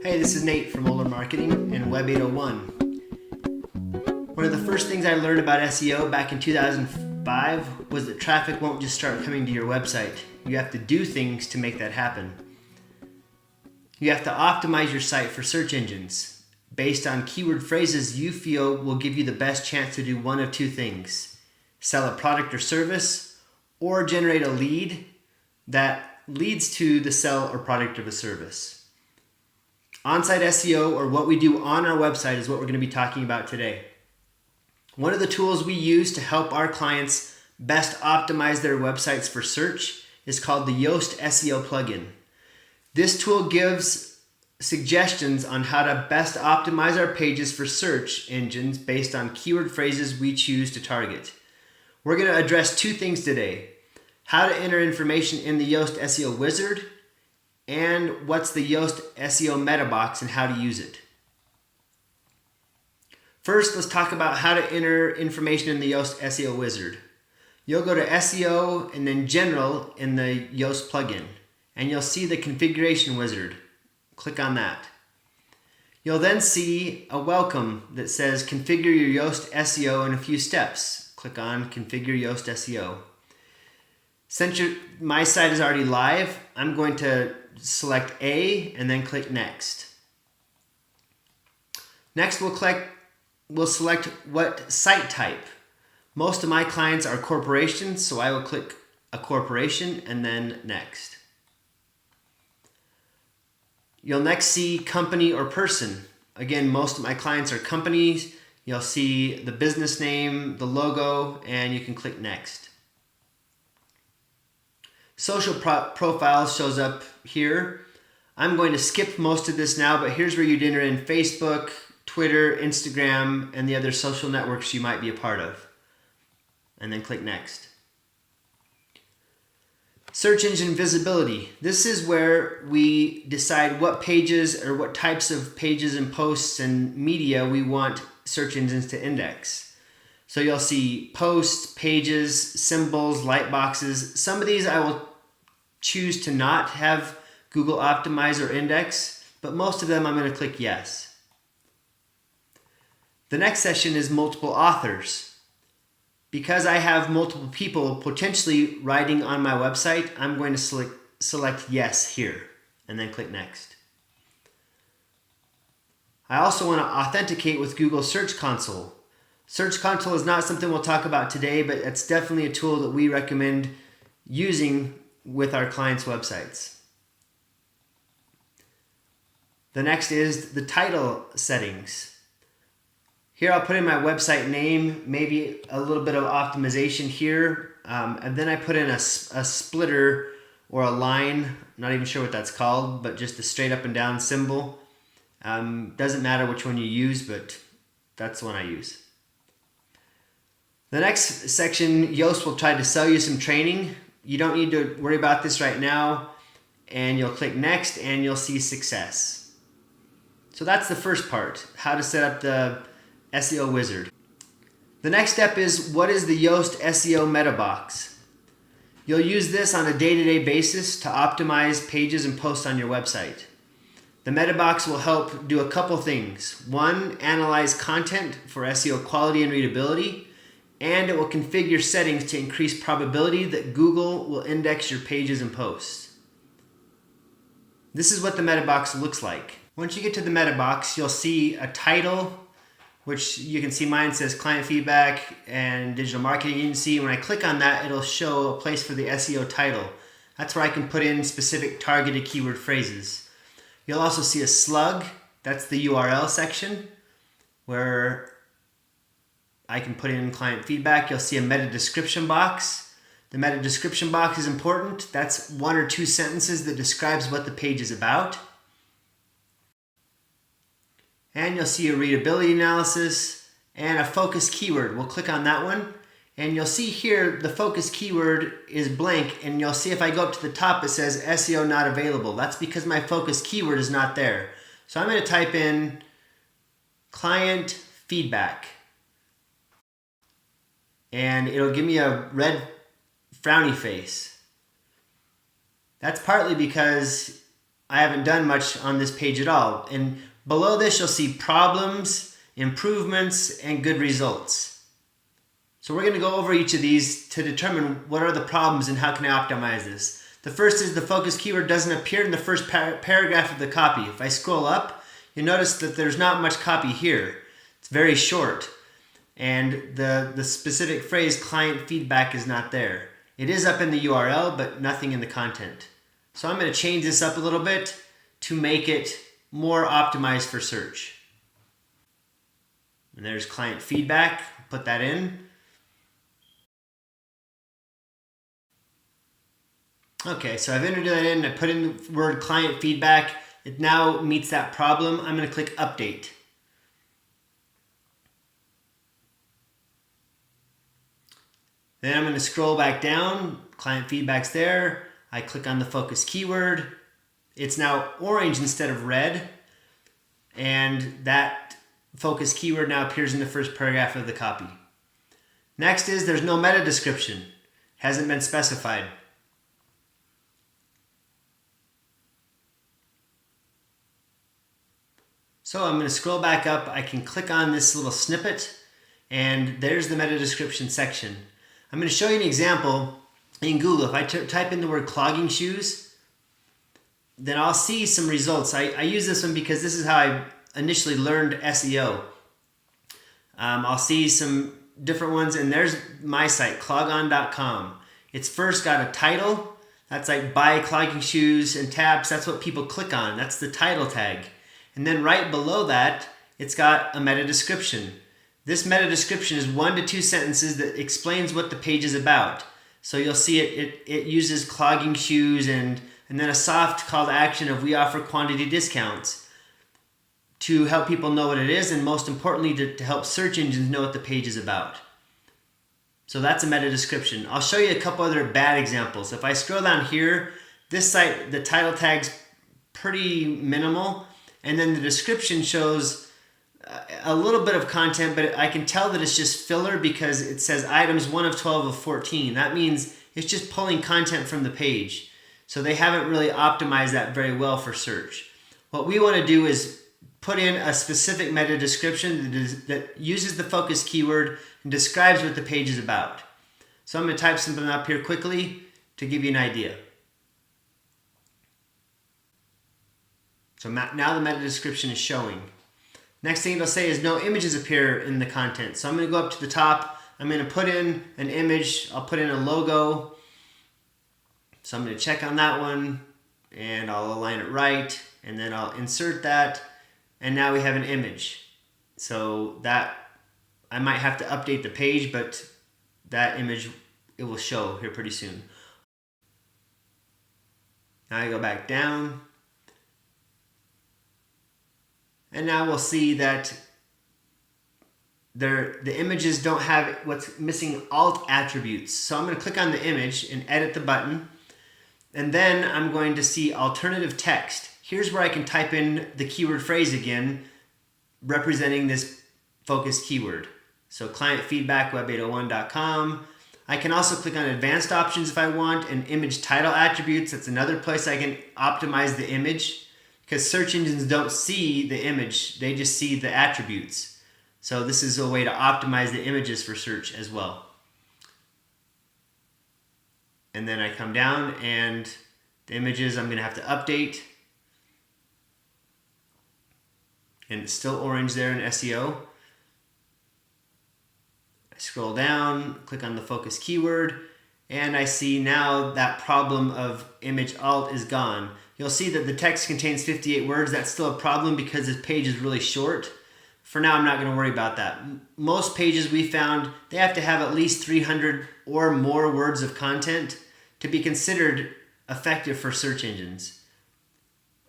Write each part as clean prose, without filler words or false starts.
Hey, this is Nate from Older Marketing and Web 801. One of the first things I learned about SEO back in 2005 was that traffic won't just start coming to your website. You have to do things to make that happen. You have to optimize your site for search engines based on keyword phrases you feel will give you the best chance to do one of two things: sell a product or service, or generate a lead that leads to the sell or product of a service. On-site SEO, or what we do on our website, is what we're going to be talking about today. One of the tools we use to help our clients best optimize their websites for search is called the Yoast SEO Plugin. This tool gives suggestions on how to best optimize our pages for search engines based on keyword phrases we choose to target. We're going to address two things today: how to enter information in the Yoast SEO Wizard, and what's the Yoast SEO Meta Box and how to use it. First, let's talk about how to enter information in the Yoast SEO Wizard. You'll go to SEO and then General in the Yoast plugin, and you'll see the Configuration Wizard. Click on that. You'll then see a welcome that says Configure your Yoast SEO in a few steps. Click on Configure Yoast SEO. Since my site is already live, I'm going to select A and then click Next. Next, we'll select what site type. Most of my clients are corporations, so I will click a corporation and then Next. You'll next see company or person. Again, most of my clients are companies. You'll see the business name, the logo, and you can click Next. Social profiles shows up here. I'm going to skip most of this now, but here's where you'd enter in Facebook, Twitter, Instagram, and the other social networks you might be a part of. And then click Next. Search engine visibility. This is where we decide what pages or what types of pages and posts and media we want search engines to index. So you'll see posts, pages, symbols, light boxes. Some of these I will choose to not have Google optimize or index, but most of them I'm going to click yes. The next section is multiple authors. Because I have multiple people potentially writing on my website, I'm going to select yes here and then click Next. I also want to authenticate with Google Search Console. Search Console is not something we'll talk about today, but it's definitely a tool that we recommend using with our clients' websites. The next is the title settings. Here I'll put in my website name, maybe a little bit of optimization here, and then I put in a splitter or a line, not even sure what that's called, but just a straight up and down symbol. Doesn't matter which one you use, but that's the one I use. The next section, Yoast will try to sell you some training. You don't need to worry about this right now, and you'll click Next and you'll see success. So that's the first part, how to set up the SEO Wizard. The next step is, what is the Yoast SEO Meta Box? You'll use this on a day-to-day basis to optimize pages and posts on your website. The Meta Box will help do a couple things. One, analyze content for SEO quality and readability, and it will configure settings to increase probability that Google will index your pages and posts. This is what the Meta Box looks like. Once you get to the Meta Box, you'll see a title, which you can see mine says Client Feedback and Digital Marketing Agency. When I click on that, it'll show a place for the SEO title. That's where I can put in specific targeted keyword phrases. You'll also see a slug. That's the URL section where I can put in client feedback. You'll see a meta description box. The meta description box is important. That's one or two sentences that describes what the page is about. And you'll see a readability analysis and a focus keyword. We'll click on that one, and you'll see here the focus keyword is blank, and you'll see if I go up to the top it says SEO not available. That's because my focus keyword is not there. So I'm going to type in client feedback, and it'll give me a red frowny face. That's partly because I haven't done much on this page at all. And below this, you'll see problems, improvements, and good results. So we're going to go over each of these to determine what are the problems and how can I optimize this. The first is the focus keyword doesn't appear in the first paragraph of the copy. If I scroll up, you notice that there's not much copy here. It's very short. And the specific phrase client feedback is not there. It is up in the URL, but nothing in the content. So I'm going to change this up a little bit to make it more optimized for search. And there's client feedback. Put that in. Okay, so I've entered that in. I put in the word client feedback. It now meets that problem. I'm going to click update. Then I'm going to scroll back down. Client feedback's there. I click on the focus keyword. It's now orange instead of red. And that focus keyword now appears in the first paragraph of the copy. Next is there's no meta description. Hasn't been specified. So I'm going to scroll back up. I can click on this little snippet and there's the meta description section. I'm going to show you an example in Google. If I type in the word clogging shoes, then I'll see some results. I use this one because this is how I initially learned SEO. I'll see some different ones, and there's my site, clogon.com. It's first got a title. That's like buy clogging shoes and tabs. That's what people click on. That's the title tag. And then right below that, it's got a meta description. This meta description is 1 to 2 sentences that explains what the page is about. So you'll see it uses clogging shoes and then a soft call to action of we offer quantity discounts to help people know what it is, and most importantly to help search engines know what the page is about. So that's a meta description. I'll show you a couple other bad examples. If I scroll down here, this site, the title tag's pretty minimal, and then the description shows a little bit of content, but I can tell that it's just filler because it says items 1 of 12 of 14. That means it's just pulling content from the page. So they haven't really optimized that very well for search. What we want to do is put in a specific meta description that uses the focus keyword and describes what the page is about. So I'm going to type something up here quickly to give you an idea. So now the meta description is showing. Next thing it'll say is no images appear in the content. So I'm going to go up to the top. I'm going to put in an image. I'll put in a logo. So I'm going to check on that one and I'll align it right. And then I'll insert that. And now we have an image. So that I might have to update the page, but that image, it will show here pretty soon. Now I go back down. And now we'll see that the images don't have what's missing alt attributes. So I'm going to click on the image and edit the button. And then I'm going to see alternative text. Here's where I can type in the keyword phrase again, representing this focus keyword. So client feedback, web801.com. I can also click on advanced options if I want, and image title attributes. That's another place I can optimize the image, because search engines don't see the image, they just see the attributes. So this is a way to optimize the images for search as well. And then I come down and the images I'm going to have to update. And it's still orange there in SEO. I scroll down, click on the focus keyword, and I see now that problem of image alt is gone. You'll see that the text contains 58 words. That's still a problem because this page is really short. For now, I'm not going to worry about that. Most pages we found, they have to have at least 300 or more words of content to be considered effective for search engines.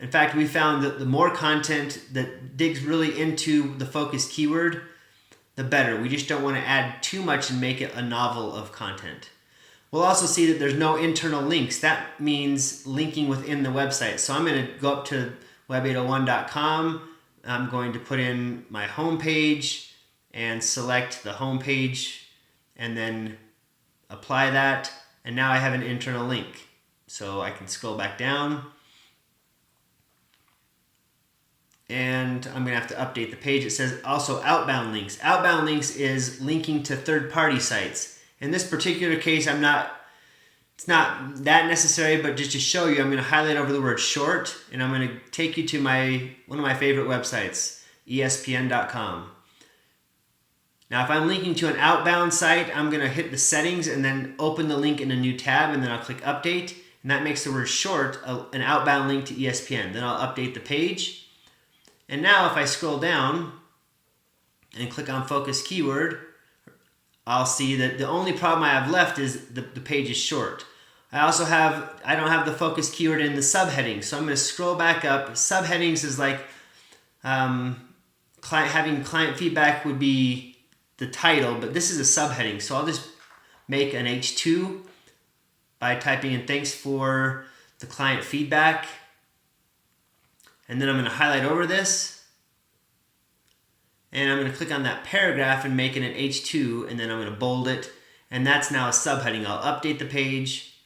In fact, we found that the more content that digs really into the focus keyword, the better. We just don't want to add too much and make it a novel of content. We'll also see that there's no internal links. That means linking within the website. So I'm going to go up to web801.com. I'm going to put in my home page and select the home page and then apply that. And now I have an internal link. So I can scroll back down. and I'm gonna have to update the page. It says also outbound links. Outbound links is linking to third-party sites. In this particular case, it's not that necessary, but just to show you, I'm gonna highlight over the word short, and I'm gonna take you to one of my favorite websites, espn.com. Now, if I'm linking to an outbound site, I'm gonna hit the settings and then open the link in a new tab, and then I'll click update, and that makes the word short an outbound link to ESPN. Then I'll update the page. And now if I scroll down and click on focus keyword, I'll see that the only problem I have left is the page is short. I don't have the focus keyword in the subheading, so I'm going to scroll back up. Subheadings is like having client feedback would be the title, but this is a subheading, so I'll just make an H2 by typing in thanks for the client feedback. And then I'm going to highlight over this, and I'm going to click on that paragraph and make it an H2, and then I'm going to bold it, and that's now a subheading. I'll update the page,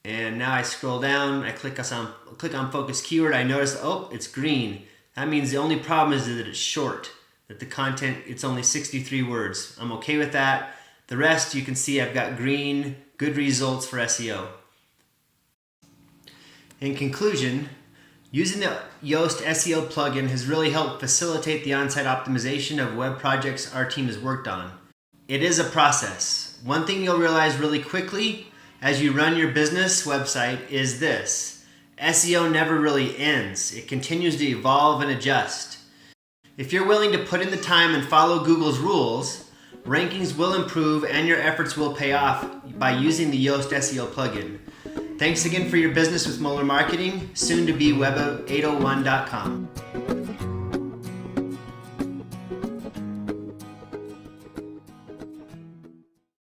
and now I scroll down, I click on focus keyword, I notice, oh, it's green. That means the only problem is that it's short, that the content, it's only 63 words. I'm okay with that. The rest, you can see I've got green, good results for SEO. In conclusion, using the Yoast SEO plugin has really helped facilitate the on-site optimization of web projects our team has worked on. It is a process. One thing you'll realize really quickly as you run your business website is this: SEO never really ends. It continues to evolve and adjust. If you're willing to put in the time and follow Google's rules, rankings will improve and your efforts will pay off by using the Yoast SEO plugin. Thanks again for your business with Moeller Marketing, soon to be web801.com.